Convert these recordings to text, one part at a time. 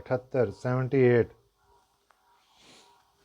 78 78।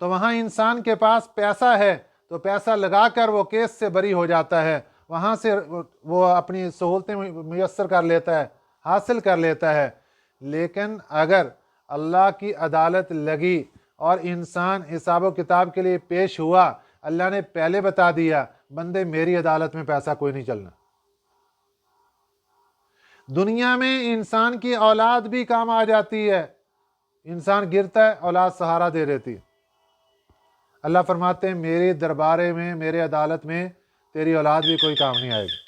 تو وہاں انسان کے پاس پیسہ ہے تو پیسہ لگا کر وہ کیس سے بری ہو جاتا ہے، وہاں سے وہ اپنی سہولتیں میسر کر لیتا ہے، حاصل کر لیتا ہے۔ لیکن اگر اللہ کی عدالت لگی اور انسان حساب و کتاب کے لیے پیش ہوا، اللہ نے پہلے بتا دیا بندے میری عدالت میں پیسہ کوئی نہیں چلنا۔ دنیا میں انسان کی اولاد بھی کام آ جاتی ہے، انسان گرتا ہے اولاد سہارا دے دیتی ہے۔ اللہ فرماتے ہیں میرے دربارے میں، میرے عدالت میں تیری اولاد بھی کوئی کام نہیں آئے گی۔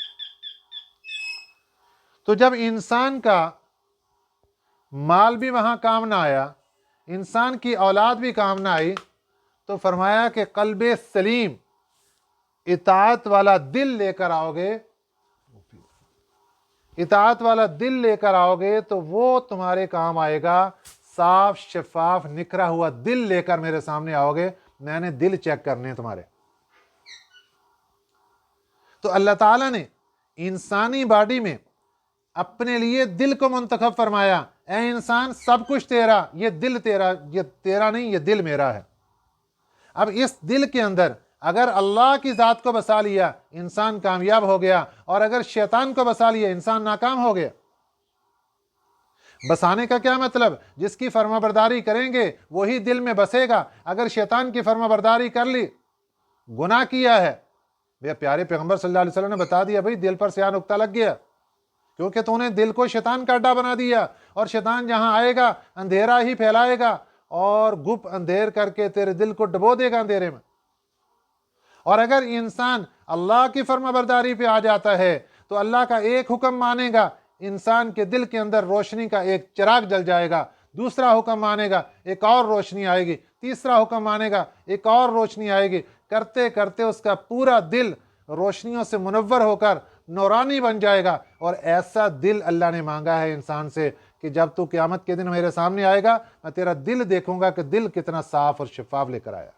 تو جب انسان کا مال بھی وہاں کام نہ آیا، انسان کی اولاد بھی کام نہ آئی، تو فرمایا کہ قلب سلیم، اطاعت والا دل لے کر آؤ گے، اطاعت والا دل لے کر آؤ گے تو وہ تمہارے کام آئے گا۔ صاف شفاف نکھرا ہوا دل لے کر میرے سامنے آؤ گے، میں نے دل چیک کرنے تمہارے۔ تو اللہ تعالیٰ نے انسانی باڈی میں اپنے لیے دل کو منتخب فرمایا، اے انسان سب کچھ تیرا، یہ دل تیرا، یہ تیرا نہیں، یہ دل میرا ہے۔ اب اس دل کے اندر اگر اللہ کی ذات کو بسا لیا انسان کامیاب ہو گیا، اور اگر شیطان کو بسا لیا انسان ناکام ہو گیا۔ بسانے کا کیا مطلب؟ جس کی فرما برداری کریں گے وہی دل میں بسے گا۔ اگر شیطان کی فرما برداری کر لی، گناہ کیا ہے، بے پیارے پیغمبر صلی اللہ علیہ وسلم نے بتا دیا بھائی دل پر سیاہ نقطہ لگ گیا، کیونکہ تو نے دل کو شیطان کا اڈا بنا دیا، اور شیطان جہاں آئے گا اندھیرا ہی پھیلائے گا اور گپ اندھیر کر کے تیرے دل کو ڈبو دے گا اندھیرے میں۔ اور اگر انسان اللہ کی فرما برداری پہ آ جاتا ہے تو اللہ کا ایک حکم مانے گا، انسان کے دل کے اندر روشنی کا ایک چراغ جل جائے گا، دوسرا حکم مانے گا ایک اور روشنی آئے گی، تیسرا حکم مانے گا ایک اور روشنی آئے گی، کرتے کرتے اس کا پورا دل روشنیوں سے منور ہو کر نورانی بن جائے گا۔ اور ایسا دل اللہ نے مانگا ہے انسان سے کہ جب تو قیامت کے دن میرے سامنے آئے گا میں تیرا دل دیکھوں گا کہ دل کتنا صاف اور شفاف لے کر آیا۔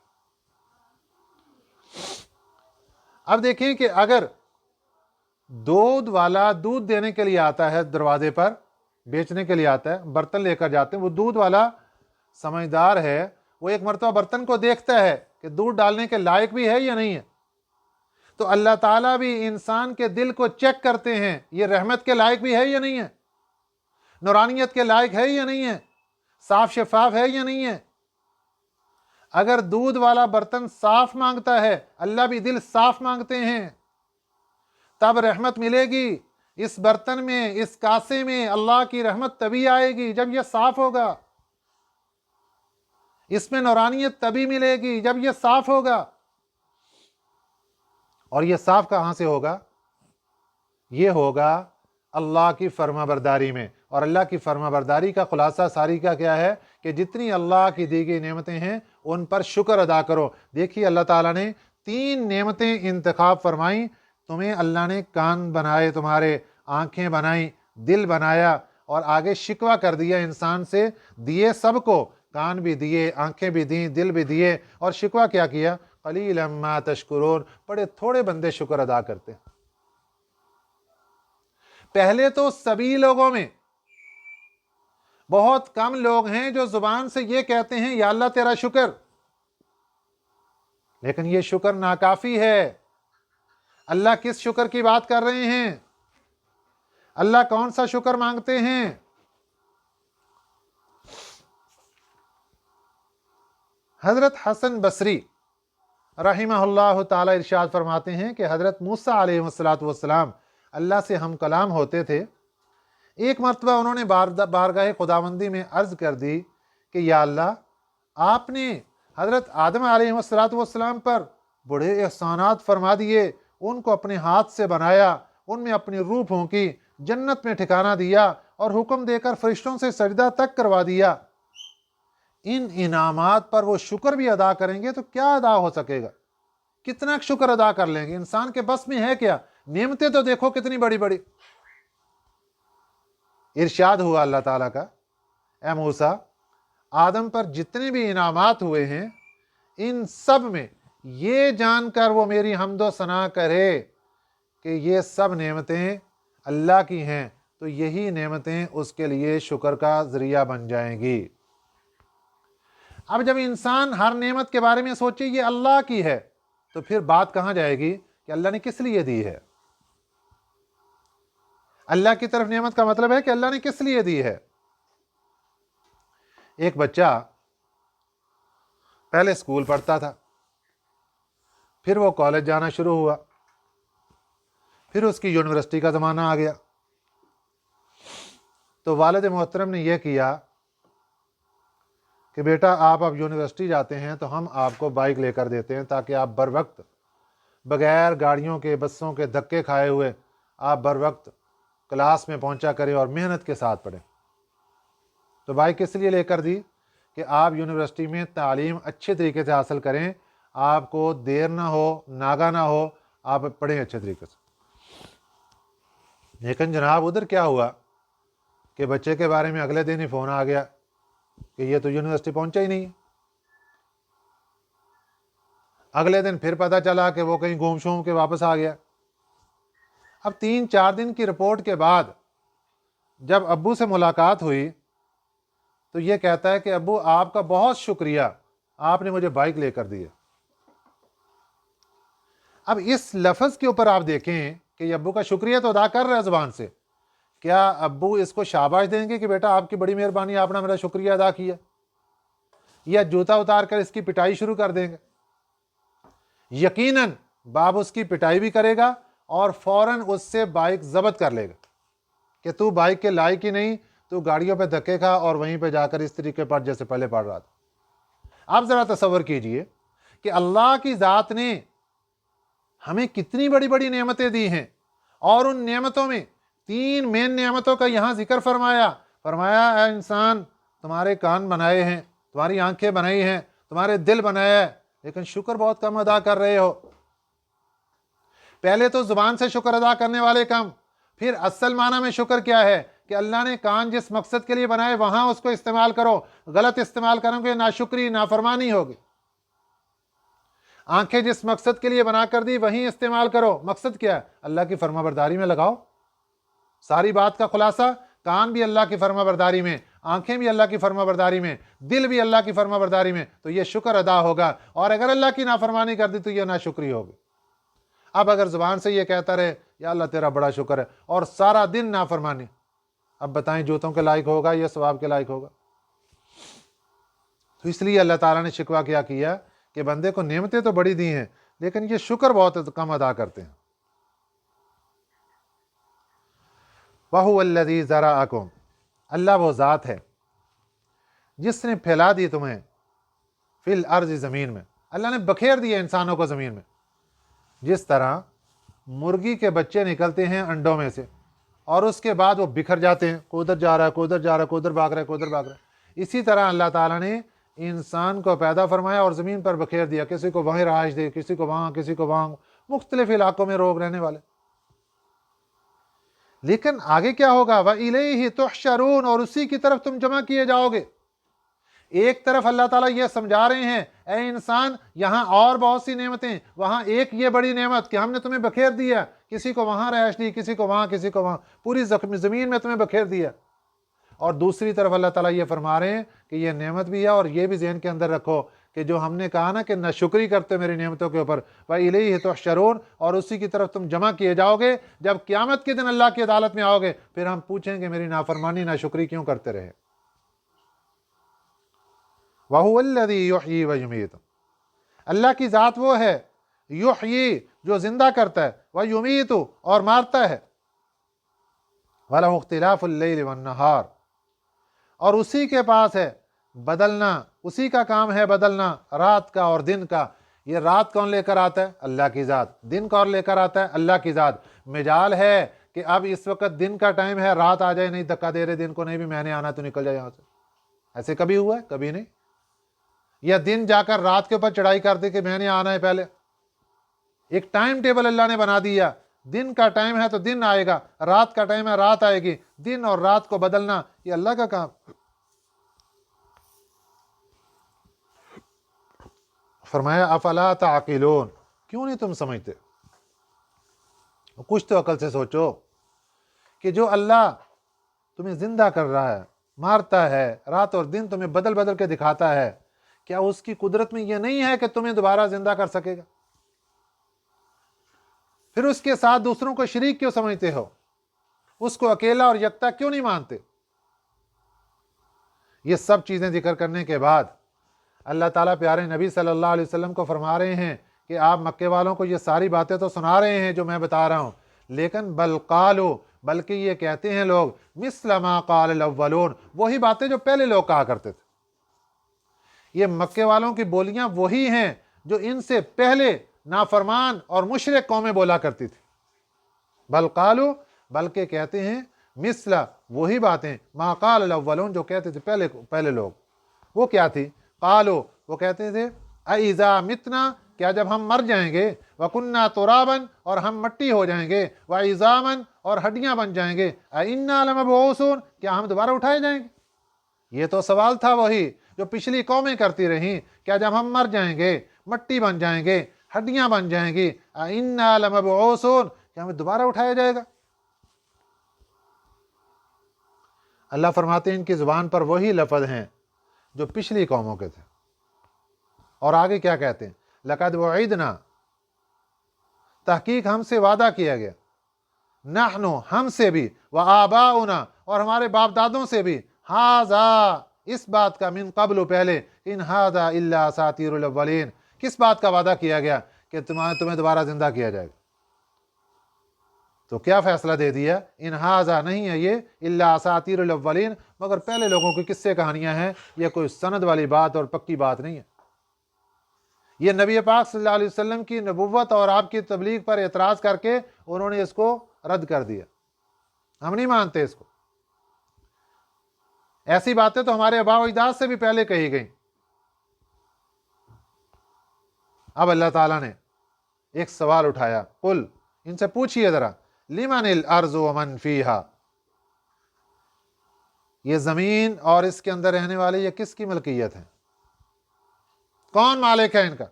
اب دیکھیں کہ اگر دودھ والا دودھ دینے کے لیے آتا ہے، دروازے پر بیچنے کے لیے آتا ہے، برتن لے کر جاتے ہیں، وہ دودھ والا سمجھدار ہے، وہ ایک مرتبہ برتن کو دیکھتا ہے کہ دودھ ڈالنے کے لائق بھی ہے یا نہیں ہے۔ تو اللہ تعالیٰ بھی انسان کے دل کو چیک کرتے ہیں، یہ رحمت کے لائق بھی ہے یا نہیں ہے، نورانیت کے لائق ہے یا نہیں ہے، صاف شفاف ہے یا نہیں ہے۔ اگر دودھ والا برتن صاف مانگتا ہے، اللہ بھی دل صاف مانگتے ہیں، تب رحمت ملے گی۔ اس برتن میں، اس کاسے میں اللہ کی رحمت تبھی آئے گی جب یہ صاف ہوگا، اس میں نورانیت تبھی ملے گی جب یہ صاف ہوگا۔ اور یہ صاف کہاں سے ہوگا؟ یہ ہوگا اللہ کی فرما برداری میں۔ اور اللہ کی فرما برداری کا خلاصہ ساری کا کیا ہے کہ جتنی اللہ کی دی گئی نعمتیں ہیں ان پر شکر ادا کرو۔ دیکھیے اللہ تعالیٰ نے 3 نعمتیں انتخاب فرمائیں، تمہیں اللہ نے کان بنائے، تمہارے آنکھیں بنائیں، دل بنایا، اور آگے شکوہ کر دیا انسان سے، دیے سب کو، کان بھی دیے، آنکھیں بھی دیں، دل بھی دیے، اور شکوہ کیا کیا؟ قلیلا ما تشکرون، بڑے تھوڑے بندے شکر ادا کرتے ہیں۔ پہلے تو سبھی لوگوں میں بہت کم لوگ ہیں جو زبان سے یہ کہتے ہیں یا اللہ تیرا شکر، لیکن یہ شکر ناکافی ہے۔ اللہ کس شکر کی بات کر رہے ہیں؟ اللہ کون سا شکر مانگتے ہیں؟ حضرت حسن بصری رحمہ اللہ تعالی ارشاد فرماتے ہیں کہ حضرت موسیٰ علیہ السلام اللہ سے ہم کلام ہوتے تھے۔ ایک مرتبہ انہوں نے بارگاہ خداوندی میں عرض کر دی کہ یا اللہ، آپ نے حضرت آدم علیہ السلام پر بڑے احسانات فرما دیے، ان کو اپنے ہاتھ سے بنایا، ان میں اپنی روح پھونکی، جنت میں ٹھکانہ دیا، اور حکم دے کر فرشتوں سے سجدہ تک کروا دیا۔ ان انعامات پر وہ شکر بھی ادا کریں گے تو کیا ادا ہو سکے گا؟ کتنا شکر ادا کر لیں گے؟ انسان کے بس میں ہے کیا؟ نعمتیں تو دیکھو کتنی بڑی بڑی۔ ارشاد ہوا اللہ تعالیٰ کا، اے موسیٰ، آدم پر جتنے بھی انعامات ہوئے ہیں ان سب میں یہ جان کر وہ میری حمد و ثنا کرے کہ یہ سب نعمتیں اللہ کی ہیں، تو یہی نعمتیں اس کے لیے شکر کا ذریعہ بن جائیں گی۔ اب جب انسان ہر نعمت کے بارے میں سوچے یہ اللہ کی ہے تو پھر بات کہاں جائے گی کہ اللہ نے کس لیے دی ہے؟ اللہ کی طرف نعمت کا مطلب ہے کہ اللہ نے کس لیے دی ہے۔ ایک بچہ پہلے اسکول پڑھتا تھا، پھر وہ کالج جانا شروع ہوا، پھر اس کی یونیورسٹی کا زمانہ آ گیا، تو والد محترم نے یہ کیا کہ بیٹا آپ اب یونیورسٹی جاتے ہیں تو ہم آپ کو بائک لے کر دیتے ہیں تاکہ آپ بر وقت بغیر گاڑیوں کے بسوں کے دھکے کھائے ہوئے آپ بر وقت کلاس میں پہنچا کریں اور محنت کے ساتھ پڑھیں۔ تو بائک کس لیے لے کر دی کہ آپ یونیورسٹی میں تعلیم اچھے طریقے سے حاصل کریں، آپ کو دیر نہ ہو، ناگا نہ ہو، آپ پڑھیں اچھے طریقے سے۔ لیکن جناب ادھر کیا ہوا کہ بچے کے بارے میں اگلے دن ہی فون آ گیا کہ یہ تو یونیورسٹی پہنچا ہی نہیں۔ اگلے دن پھر پتہ چلا کہ وہ کہیں گھوم شوم کے واپس آ گیا۔ اب 3-4 دن کی رپورٹ کے بعد جب ابو سے ملاقات ہوئی تو یہ کہتا ہے کہ ابو آپ کا بہت شکریہ، آپ نے مجھے بائک لے کر دی ہے۔ اب اس لفظ کے اوپر آپ دیکھیں کہ یہ ابو کا شکریہ تو ادا کر رہا ہے زبان سے، کیا ابو اس کو شاباش دیں گے کہ بیٹا آپ کی بڑی مہربانی، آپ نے میرا شکریہ ادا کیا، یا جوتا اتار کر اس کی پٹائی شروع کر دیں گے؟ یقیناً باپ اس کی پٹائی بھی کرے گا اور فوراً اس سے بائک ضبط کر لے گا کہ تو بائک کے لائق ہی نہیں، تو گاڑیوں پہ دھکے کھا اور وہیں پہ جا کر اس طریقے پر جیسے پہلے پڑھ رہا تھا۔ آپ ذرا تصور کیجئے کہ اللہ کی ذات نے ہمیں کتنی بڑی بڑی نعمتیں دی ہیں، اور ان نعمتوں میں 3 مین نعمتوں کا یہاں ذکر فرمایا اے انسان تمہارے کان بنائے ہیں، تمہاری آنکھیں بنائی ہیں، تمہارے دل بنایا ہے، لیکن شکر بہت کم ادا کر رہے ہو۔ پہلے تو زبان سے شکر ادا کرنے والے کم، پھر اصل معنی میں شکر کیا ہے کہ اللہ نے کان جس مقصد کے لیے بنائے وہاں اس کو استعمال کرو، غلط استعمال کرو گے ناشکری نافرمانی ہوگی۔ آنکھیں جس مقصد کے لیے بنا کر دی وہیں استعمال کرو، مقصد کیا ہے؟ اللہ کی فرما برداری میں لگاؤ۔ ساری بات کا خلاصہ، کان بھی اللہ کی فرما برداری میں، آنکھیں بھی اللہ کی فرما برداری میں، دل بھی اللہ کی فرما برداری میں، تو یہ شکر ادا ہوگا۔ اور اگر اللہ کی نافرمانی کر دی تو یہ ناشکری ہوگی۔ اب اگر زبان سے یہ کہتا رہے یا اللہ تیرا بڑا شکر ہے اور سارا دن نافرمانی، اب بتائیں جوتوں کے لائق ہوگا یا ثواب کے لائق ہوگا؟ تو اس لیے اللہ تعالیٰ نے شکوہ کیا کہ بندے کو نعمتیں تو بڑی دی ہیں لیکن یہ شکر بہت کم ادا کرتے ہیں۔ وَهُوَ الَّذِي ذَرَأَكُمْ، اللہ وہ ذات ہے جس نے پھیلا دی تمہیں فی الارض، زمین میں۔ اللہ نے بکھیر دیا انسانوں کو زمین میں، جس طرح مرغی کے بچے نکلتے ہیں انڈوں میں سے اور اس کے بعد وہ بکھر جاتے ہیں، کوئی ادھر جا رہا ہے، کوئی ادھر جا رہا ہے، کوئی ادھر بھاگ رہا ہے، کوئی ادھر بھاگ رہا ہے۔ اسی طرح اللہ تعالیٰ نے انسان کو پیدا فرمایا اور زمین پر بکھیر دیا، کسی کو وہیں رہائش دے، کسی کو وہاں، کسی کو وہاں، مختلف علاقوں میں لوگ رہنے والے۔ لیکن آگے کیا ہوگا؟ وَإِلَيْهِ تُحْشَرُونَ، اور اسی کی طرف تم جمع کیے جاؤ گے۔ ایک طرف اللہ تعالیٰ یہ سمجھا رہے ہیں اے انسان یہاں اور بہت سی نعمتیں، وہاں ایک یہ بڑی نعمت کہ ہم نے تمہیں بکھیر دیا، کسی کو وہاں رہائش دی، کسی کو وہاں، کسی کو وہاں، پوری زمین میں تمہیں بکھیر دیا۔ اور دوسری طرف اللہ تعالیٰ یہ فرما رہے ہیں کہ یہ نعمت بھی ہے، اور یہ بھی ذہن کے اندر رکھو کہ جو ہم نے کہا نا کہ ناشکری کرتے میری نعمتوں کے اوپر، وَإِلَيْهِ تُحْشَرُونَ، اور اسی کی طرف تم جمع کیے جاؤ گے۔ جب قیامت کے دن اللہ کی عدالت میں آؤ گے پھر ہم پوچھیں گے میری نافرمانی ناشکری کیوں کرتے رہے۔ وَهُوَ الَّذِي يُحْيِي وَيُمِيتُ، اللہ کی ذات وہ ہے یحیی جو زندہ کرتا ہے، وَيُمِیتُ اور مارتا ہے، وَلَهُ اخْتِلَافُ اللَّيْلِ وَالنَّهَارِ، اور اسی کے پاس ہے بدلنا، اسی کا کام ہے بدلنا رات کا اور دن کا۔ یہ رات کون لے کر آتا ہے؟ اللہ کی ذات۔ دن کون لے کر آتا ہے؟ اللہ کی ذات۔ مجال ہے کہ اب اس وقت دن کا ٹائم ہے، رات آ جائے، نہیں دھکا دے رہے دن کو، نہیں بھی میں نے آنا تو نکل جائے یہاں سے۔ ایسے کبھی ہوا ہے؟ کبھی نہیں۔ یا دن جا کر رات کے اوپر چڑھائی کر دے کہ میں نے آنا ہے پہلے۔ ایک ٹائم ٹیبل اللہ نے بنا دیا، دن کا ٹائم ہے تو دن آئے گا، رات کا ٹائم ہے رات آئے گی۔ دن اور رات کو بدلنا یہ اللہ کا کام۔ فرمایا افلا تعقلون، کیوں نہیں تم سمجھتے؟ کچھ تو عقل سے سوچو کہ جو اللہ تمہیں زندہ کر رہا ہے، مارتا ہے، رات اور دن تمہیں بدل بدل کے دکھاتا ہے، کیا اس کی قدرت میں یہ نہیں ہے کہ تمہیں دوبارہ زندہ کر سکے گا؟ پھر اس کے ساتھ دوسروں کو شریک کیوں سمجھتے ہو؟ اس کو اکیلا اور یکتا کیوں نہیں مانتے؟ یہ سب چیزیں ذکر کرنے کے بعد اللہ تعالیٰ پیارے نبی صلی اللہ علیہ وسلم کو فرما رہے ہیں کہ آپ مکے والوں کو یہ ساری باتیں تو سنا رہے ہیں جو میں بتا رہا ہوں، لیکن بل قالو، بلکہ یہ کہتے ہیں لوگ مثل ما قال الاولون، وہی باتیں جو پہلے لوگ کہا کرتے تھے۔ یہ مکے والوں کی بولیاں وہی ہیں جو ان سے پہلے نافرمان اور مشرک قومیں بولا کرتی تھی۔ بل قالو، بلکہ کہتے ہیں مثل، وہی باتیں ما قال الاولون، جو کہتے تھے پہلے لوگ۔ وہ کیا تھی؟ قالو، وہ کہتے تھے اذا متنا، کیا جب ہم مر جائیں گے، وکنا ترابا، اور ہم مٹی ہو جائیں گے، وعظاما، اور ہڈیاں بن جائیں گے، انا لمبعوثون، کیا ہم دوبارہ اٹھائے جائیں گے؟ یہ تو سوال تھا وہی جو پچھلی قومیں کرتی رہیں، کیا جب ہم مر جائیں گے، مٹی بن جائیں گے، ہڈیاں بن جائیں گی، انا لمبعوثون، کیا ہمیں دوبارہ اٹھایا جائے گا؟ اللہ فرماتے ہیں ان کی زبان پر وہی لفظ ہیں جو پچھلی قوموں کے تھے۔ اور آگے کیا کہتے ہیں؟ لقد وعدنا، تحقیق ہم سے وعدہ کیا گیا، نحن، ہم سے بھی، وآباؤنا، اور ہمارے باپ دادوں سے بھی، ھذا، اس بات کا، من قبل، پہلے، ان ھذا الا اساطیر الاولین، کس بات کا وعدہ کیا گیا؟ کہ تمہیں دوبارہ زندہ کیا جائے گا۔ تو کیا فیصلہ دے دیا؟ ان ھذا، نہیں ہے یہ، الا اساطیر الاولین، مگر پہلے لوگوں کی قصے کہانیاں ہیں، یہ کوئی سند والی بات اور پکی بات نہیں ہے۔ یہ نبی پاک صلی اللہ علیہ وسلم کی نبوت اور آپ کی تبلیغ پر اعتراض کر کے انہوں نے اس کو رد کر دیا، ہم نہیں مانتے اس کو، ایسی باتیں تو ہمارے آباء و اجداد سے بھی پہلے کہی گئیں۔ اب اللہ تعالیٰ نے ایک سوال اٹھایا، قل، ان سے پوچھئے ذرا، لمن الارض ومن فیہا، یہ زمین اور اس کے اندر رہنے والے یہ کس کی ملکیت ہے؟ کون مالک ہے ان کا؟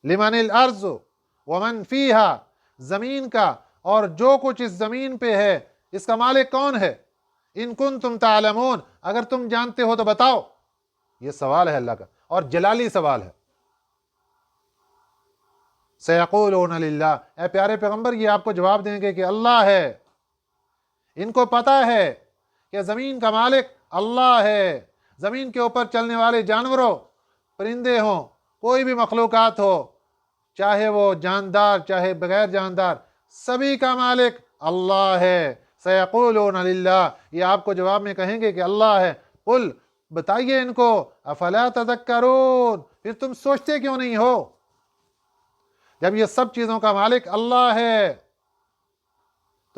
لمن الارض ومن فیہا، زمین کا اور جو کچھ اس زمین پہ ہے، اس کا مالک کون ہے؟ ان کنتم تعلمون، اگر تم جانتے ہو تو بتاؤ۔ یہ سوال ہے اللہ کا، اور جلالی سوال ہے۔ سیقولون للہ، اے پیارے پیغمبر یہ آپ کو جواب دیں گے کہ اللہ ہے۔ ان کو پتہ ہے کہ زمین کا مالک اللہ ہے، زمین کے اوپر چلنے والے جانوروں، پرندے ہوں، کوئی بھی مخلوقات ہو، چاہے وہ جاندار چاہے بغیر جاندار، سبھی کا مالک اللہ ہے۔ سیقولون للہ، یہ آپ کو جواب میں کہیں گے کہ اللہ ہے۔ قل، بتائیے ان کو، افلا تذکرون، پھر تم سوچتے کیوں نہیں ہو؟ جب یہ سب چیزوں کا مالک اللہ ہے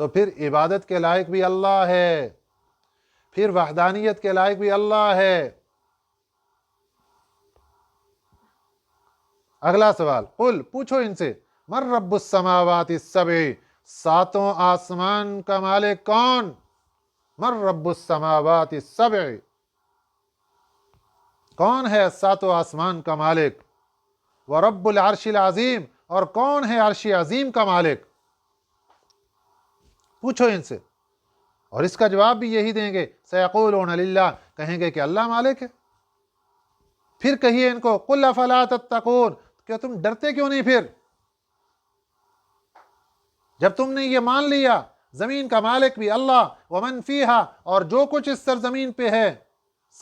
تو پھر عبادت کے لائق بھی اللہ ہے، پھر وحدانیت کے لائق بھی اللہ ہے۔ اگلا سوال، قل، پوچھو ان سے، من رب السماوات السبع، ساتوں آسمان کا مالک کون؟ من رب السماوات السبع، کون ہے ساتوں آسمان کا مالک؟ ورب العرش العظیم، اور کون ہے عرش عظیم کا مالک؟ پوچھو ان سے، اور اس کا جواب بھی یہی دیں گے، سیقولون للہ، کہیں گے کہ اللہ مالک ہے۔ پھر کہیے ان کو، قل افلا تتقون، کہ تم ڈرتے کیوں نہیں؟ پھر جب تم نے یہ مان لیا زمین کا مالک بھی اللہ، ومن فیہا، اور جو کچھ اس سرزمین پہ ہے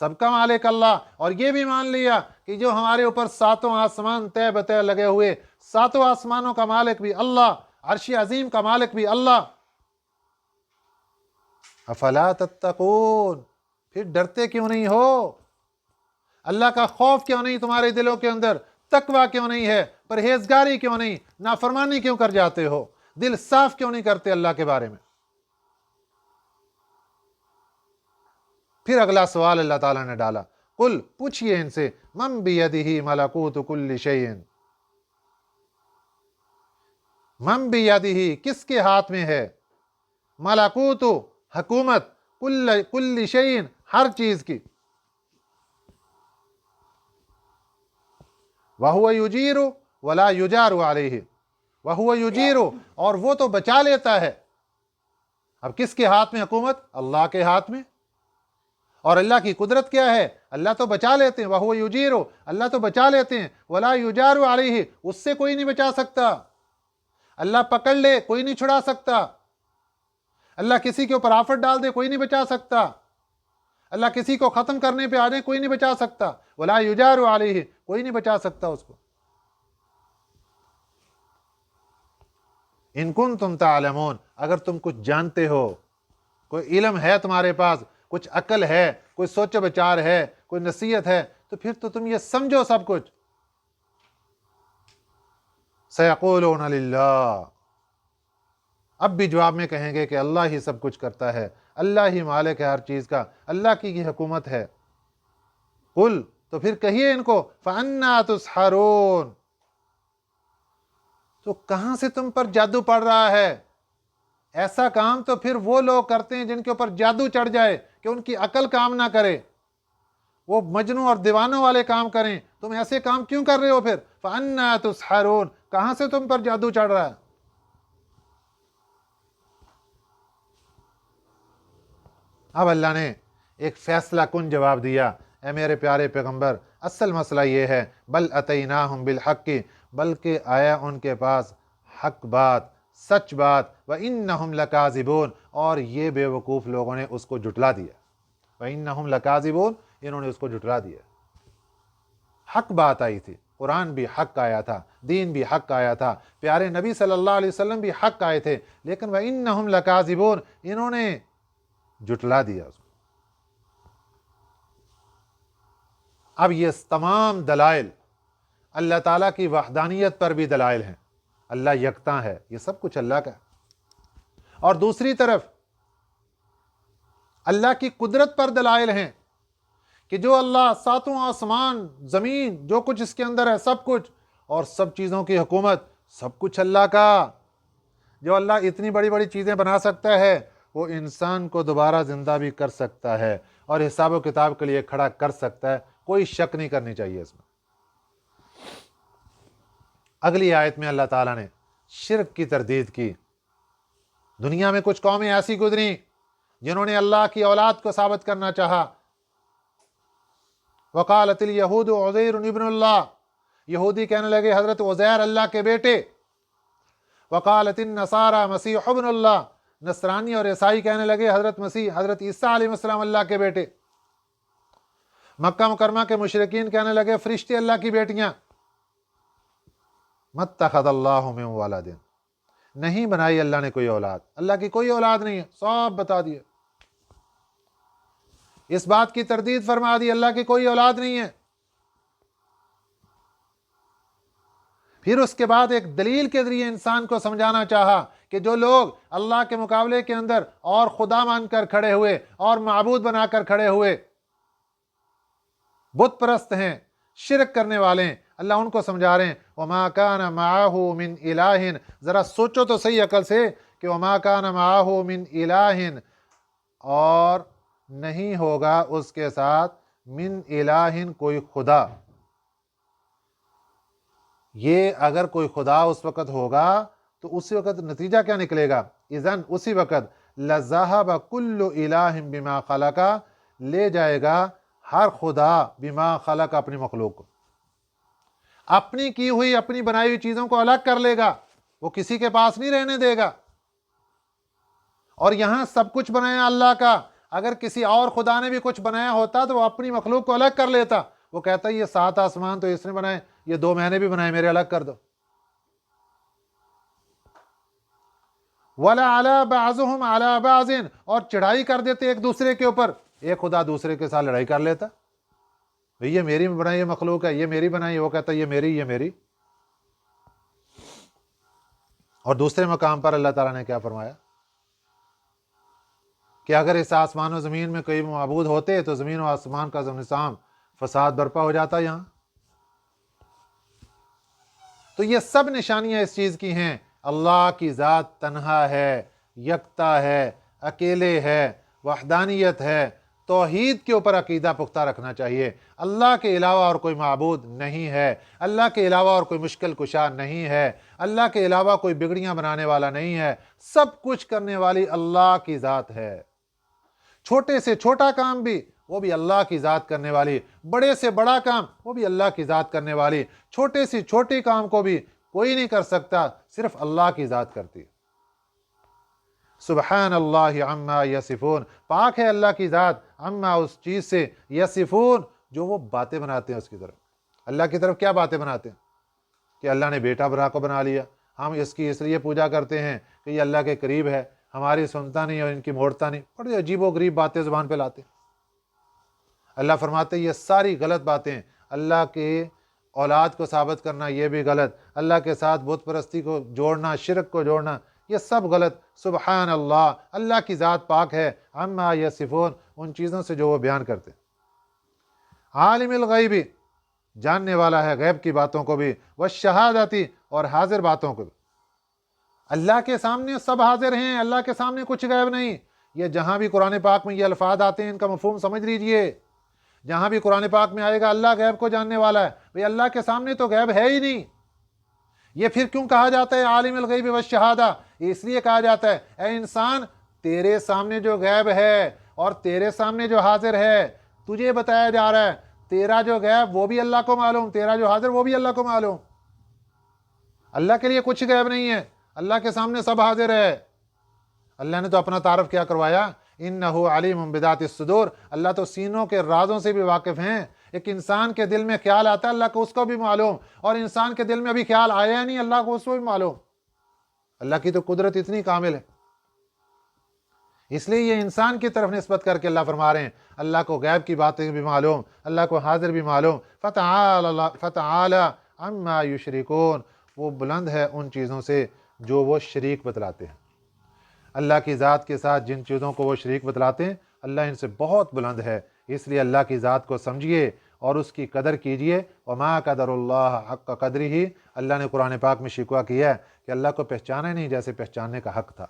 سب کا مالک اللہ، اور یہ بھی مان لیا کہ جو ہمارے اوپر ساتوں آسمان طے بطے لگے ہوئے، ساتوں آسمانوں کا مالک بھی اللہ، عرش عظیم کا مالک بھی اللہ، افلا تتقون، پھر ڈرتے کیوں نہیں ہو؟ اللہ کا خوف کیوں نہیں تمہارے دلوں کے اندر؟ تقویٰ کیوں نہیں ہے؟ پرہیزگاری کیوں نہیں؟ نافرمانی کیوں کر جاتے ہو؟ دل صاف کیوں نہیں کرتے اللہ کے بارے میں؟ پھر اگلا سوال اللہ تعالیٰ نے ڈالا، قل، پوچھئے ان سے، من بیدہ ملکوت کل شیء، من بیدہ، کس کے ہاتھ میں ہے، ملکوت، حکومت، کل شیء، ہر چیز کی، وَهُوَ يُجِيرُ وَلَا يُجَارُ عَلَيْهِ، وَهُوَ يُجِيرُ، اور وہ تو بچا لیتا ہے۔ اب کس کے ہاتھ میں حکومت؟ اللہ کے ہاتھ میں۔ اور اللہ کی قدرت کیا ہے؟ اللہ تو بچا لیتے ہیں، وَهُوَ يُجِيرُ، اللہ تو بچا لیتے ہیں، وَلَا يُجَارُ عَلَيْهِ، اس سے کوئی نہیں بچا سکتا، اللہ پکڑ لے کوئی نہیں چھڑا سکتا، اللہ کسی کے اوپر آفت ڈال دے کوئی نہیں بچا سکتا، اللہ کسی کو ختم کرنے پہ آ جائے کوئی نہیں بچا سکتا، وَلَا يُجَارُ عَلَيْهِ، کوئی نہیں بچا سکتا اس کو۔ ان کنتم تعلمون، اگر تم کچھ جانتے ہو، کوئی علم ہے تمہارے پاس، کچھ عقل ہے، کوئی سوچ و بچار ہے، کوئی نصیحت ہے، تو پھر تو تم یہ سمجھو سب کچھ۔ سیقولون للہ، اب بھی جواب میں کہیں گے کہ اللہ ہی سب کچھ کرتا ہے، اللہ ہی مالک ہے ہر چیز کا، اللہ کی یہ حکومت ہے۔ قل، تو پھر کہیے ان کو، فَأَنَّا تُسْحَرُونَ، تو کہاں سے تم پر جادو پڑ رہا ہے؟ ایسا کام تو پھر وہ لوگ کرتے ہیں جن کے اوپر جادو چڑھ جائے کہ ان کی عقل کام نہ کرے، وہ مجنوں اور دیوانوں والے کام کریں، تم ایسے کام کیوں کر رہے ہو پھر؟ فَأَنَّا تُسْحَرُونَ، کہاں سے تم پر جادو چڑھ رہا ہے؟ اب اللہ نے ایک فیصلہ کن جواب دیا، اے میرے پیارے پیغمبر، اصل مسئلہ یہ ہے، بل اتیناہم بالحق، بلکہ آیا ان کے پاس حق بات، سچ بات، وانہم لکاذبون، اور یہ بے وقوف لوگوں نے اس کو جھٹلا دیا، وانہم لکاذبون، انہوں نے اس کو جھٹلا دیا۔ حق بات آئی تھی، قرآن بھی حق آیا تھا، دین بھی حق آیا تھا، پیارے نبی صلی اللہ علیہ وسلم بھی حق آئے تھے، لیکن وانہم لکاذبون، انہوں نے جھٹلا دیا اس کو۔ اب یہ تمام دلائل اللہ تعالیٰ کی وحدانیت پر بھی دلائل ہیں، اللہ یکتا ہے، یہ سب کچھ اللہ کا ہے، اور دوسری طرف اللہ کی قدرت پر دلائل ہیں کہ جو اللہ ساتوں آسمان زمین جو کچھ اس کے اندر ہے سب کچھ، اور سب چیزوں کی حکومت، سب کچھ اللہ کا۔ جو اللہ اتنی بڑی بڑی چیزیں بنا سکتا ہے، وہ انسان کو دوبارہ زندہ بھی کر سکتا ہے اور حساب و کتاب کے لیے کھڑا کر سکتا ہے، کوئی شک نہیں کرنی چاہیے اس میں۔ اگلی آیت میں اللہ تعالیٰ نے شرک کی تردید کی۔ دنیا میں کچھ قومیں ایسی گزری جنہوں نے اللہ کی اولاد کو ثابت کرنا چاہا۔ وقالت الیہود عزیر ابن اللہ، یہودی کہنے لگے حضرت عزیر اللہ کے بیٹے۔ وقالت النصارى مسیح ابن اللہ، نصرانی اور عیسائی کہنے لگے حضرت مسیح، حضرت عیسیٰ علیہ السلام اللہ کے بیٹے۔ مکہ مکرمہ کے مشرکین کہنے لگے فرشتے اللہ کی بیٹیاں۔ مَتَّخَذَ اللَّهُ مِن وَلَدٍ، نہیں بنائی اللہ نے کوئی اولاد، اللہ کی کوئی اولاد نہیں ہے، سب بتا دیا، اس بات کی تردید فرما دی، اللہ کی کوئی اولاد نہیں ہے۔ پھر اس کے بعد ایک دلیل کے ذریعے انسان کو سمجھانا چاہا کہ جو لوگ اللہ کے مقابلے کے اندر اور خدا مان کر کھڑے ہوئے اور معبود بنا کر کھڑے ہوئے، بت پرست ہیں، شرک کرنے والے ہیں، اللہ ان کو سمجھا رہے ہیں وَمَا كَانَ مَعَهُ مِنْ إِلَٰهٍ، ذرا سوچو تو صحیح عقل سے کہ وَمَا كَانَ مَعَهُ مِنْ إِلَٰهٍ، اور نہیں ہوگا اس کے ساتھ من الہ کوئی خدا۔ یہ اگر کوئی خدا اس وقت ہوگا تو اسی وقت نتیجہ کیا نکلے گا؟ اذن اسی وقت لَذَهَبَ كُلُّ إِلَٰهٍ بِمَا خَلَقَ، لے جائے گا ہر خدا بما خلق، اپنی مخلوق کو، اپنی کی ہوئی اپنی بنائی ہوئی چیزوں کو الگ کر لے گا، وہ کسی کے پاس نہیں رہنے دے گا۔ اور یہاں سب کچھ بنایا اللہ کا، اگر کسی اور خدا نے بھی کچھ بنایا ہوتا تو وہ اپنی مخلوق کو الگ کر لیتا، وہ کہتا یہ 7 آسمان تو اس نے بنائے، یہ 2 میں نے بھی بنائے، میرے الگ کر دو۔ وَلَعَلَى بَعْضُهُمْ عَلَى بَعْضٍ، اور چڑھائی کر دیتے ایک دوسرے کے اوپر، ایک خدا دوسرے کے ساتھ لڑائی کر لیتا، یہ میری بنائی یہ مخلوق ہے، یہ میری بنائی، وہ کہتا یہ میری، یہ میری۔ اور دوسرے مقام پر اللہ تعالیٰ نے کیا فرمایا کہ اگر اس آسمان و زمین میں کوئی معبود ہوتے تو زمین و آسمان کا نظام فساد برپا ہو جاتا یہاں۔ تو یہ سب نشانیاں اس چیز کی ہیں، اللہ کی ذات تنہا ہے، یکتا ہے، اکیلے ہے، وحدانیت ہے، توحید کے اوپر عقیدہ پختہ رکھنا چاہیے۔ اللہ کے علاوہ اور کوئی معبود نہیں ہے، اللہ کے علاوہ اور کوئی مشکل کشا نہیں ہے، اللہ کے علاوہ کوئی بگڑیاں بنانے والا نہیں ہے، سب کچھ کرنے والی اللہ کی ذات ہے۔ چھوٹے سے چھوٹا کام بھی وہ بھی اللہ کی ذات کرنے والی، بڑے سے بڑا کام وہ بھی اللہ کی ذات کرنے والی، چھوٹے سے چھوٹی کام کو بھی کوئی نہیں کر سکتا، صرف اللہ کی ذات کرتی ہے۔ سبحان اللہ عما یصفون، پاک ہے اللہ کی ذات عما اس چیز سے، یصفون جو وہ باتیں بناتے ہیں اس کی طرف۔ اللہ کی طرف کیا باتیں بناتے ہیں؟ کہ اللہ نے بیٹا برا کو بنا لیا، ہم اس کی اس لیے پوجا کرتے ہیں کہ یہ اللہ کے قریب ہے، ہماری سنتا نہیں اور ان کی موڑتا نہیں، بڑی عجیب و غریب باتیں زبان پہ لاتے ہیں۔ اللہ فرماتے ہیں یہ ساری غلط باتیں، اللہ کے اولاد کو ثابت کرنا یہ بھی غلط، اللہ کے ساتھ بت پرستی کو جوڑنا، شرک کو جوڑنا، یہ سب غلط۔ سبحان اللہ، اللہ کی ذات پاک ہے عما یصفون، ان چیزوں سے جو وہ بیان کرتے ہیں۔ عالم الغیبی، جاننے والا ہے غیب کی باتوں کو بھی، والشہادتی، اور حاضر باتوں کو بھی۔ اللہ کے سامنے سب حاضر ہیں، اللہ کے سامنے کچھ غیب نہیں۔ یہ جہاں بھی قرآن پاک میں یہ الفاظ آتے ہیں ان کا مفہوم سمجھ لیجئے، جہاں بھی قرآن پاک میں آئے گا اللہ غیب کو جاننے والا ہے، بھئی اللہ کے سامنے تو غیب ہے ہی نہیں۔ یہ پھر کیوں کہا جاتا ہے عالم الغیب والشہادہ؟ اس لیے کہا جاتا ہے اے انسان، تیرے سامنے جو غیب ہے اور تیرے سامنے جو حاضر ہے تجھے بتایا جا رہا ہے، تیرا جو غیب وہ بھی اللہ کو معلوم، تیرا جو حاضر وہ بھی اللہ کو معلوم۔ اللہ کے لیے کچھ غیب نہیں ہے، اللہ کے سامنے سب حاضر ہے۔ اللہ نے تو اپنا تعارف کیا کروایا، انہ علیم بذات الصدور، اللہ تو سینوں کے رازوں سے بھی واقف ہیں۔ ایک انسان کے دل میں خیال آتا ہے اللہ کو اس کو بھی معلوم، اور انسان کے دل میں ابھی خیال آیا نہیں اللہ کو اس کو بھی معلوم۔ اللہ کی تو قدرت اتنی کامل ہے، اس لیے یہ انسان کی طرف نسبت کر کے اللہ فرما رہے ہیں اللہ کو غیب کی باتیں بھی معلوم، اللہ کو حاضر بھی معلوم۔ فتعالی عما یشرکون، وہ بلند ہے ان چیزوں سے جو وہ شریک بتلاتے ہیں۔ اللہ کی ذات کے ساتھ جن چیزوں کو وہ شریک بتلاتے ہیں اللہ ان سے بہت بلند ہے، اس لیے اللہ کی ذات کو سمجھیے اور اس کی قدر کیجئے۔ وما قدر اللہ حق قدرہ، اللہ نے قرآن پاک میں شکوہ کیا ہے کہ اللہ کو پہچانا نہیں جیسے پہچاننے کا حق تھا۔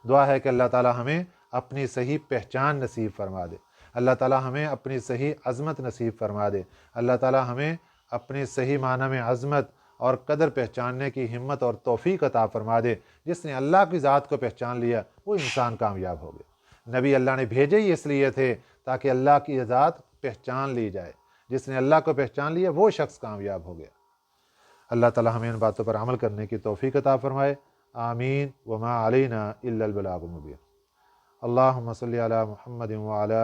دعا ہے کہ اللہ تعالی ہمیں اپنی صحیح پہچان نصیب فرما دے، اللہ تعالی ہمیں اپنی صحیح عظمت نصیب فرما دے، اللہ تعالی ہمیں اپنی صحیح معنی میں عظمت اور قدر پہچاننے کی ہمت اور توفیق عطا فرما دے۔ جس نے اللہ کی ذات کو پہچان لیا وہ انسان کامیاب ہو گیا۔ نبی اللہ نے بھیجے ہی اس لیے تھے تاکہ اللہ کی ذات پہچان لی جائے، جس نے اللہ کو پہچان لیا وہ شخص کامیاب ہو گیا۔ اللہ تعالی ہمیں ان باتوں پر عمل کرنے کی توفیق عطا فرمائے، آمین۔ وما علینا الا البلاغ المبین۔ اللہم صلی علی محمد وعلی